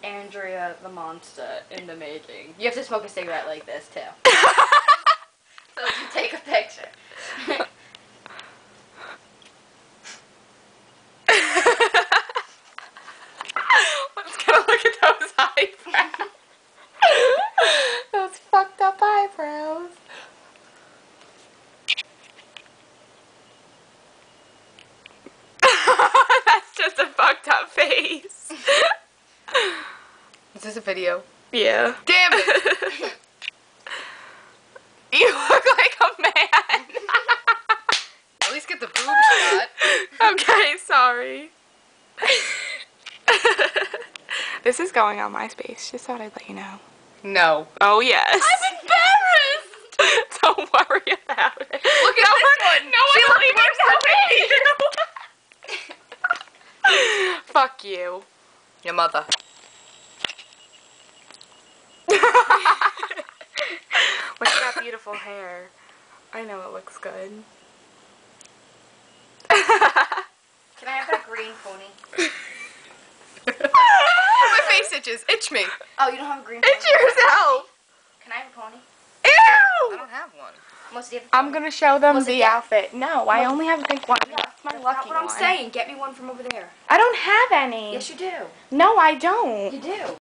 Andrea the monster in the making. You have to smoke a cigarette like this too. So you take a picture. Let's get a look at those eyebrows. Those fucked up eyebrows. That's just a fucked up face. Is this a video? Yeah. Damn it! You look like a man. At least get the boob shot. Okay, sorry. This is going on MySpace. Just thought I'd let you know. No. Oh, yes. I'm embarrassed! Don't worry about it. Look at this one! No She one looks worse than me! Fuck you. Your mother. Look at that beautiful hair. I know it looks good. Can I have that green pony? My face itches. Itch me. Oh, you don't have a green pony? Itch yourself. Can I have a pony? Ew! I don't have one. Melissa, do you have a pony? I'm gonna show them Melissa, the get- outfit. No, I only have a pink one. Yeah, That's my that's lucky not what I'm one. saying. Get me one from over there. I don't have any. Yes, you do. No, I don't. You do.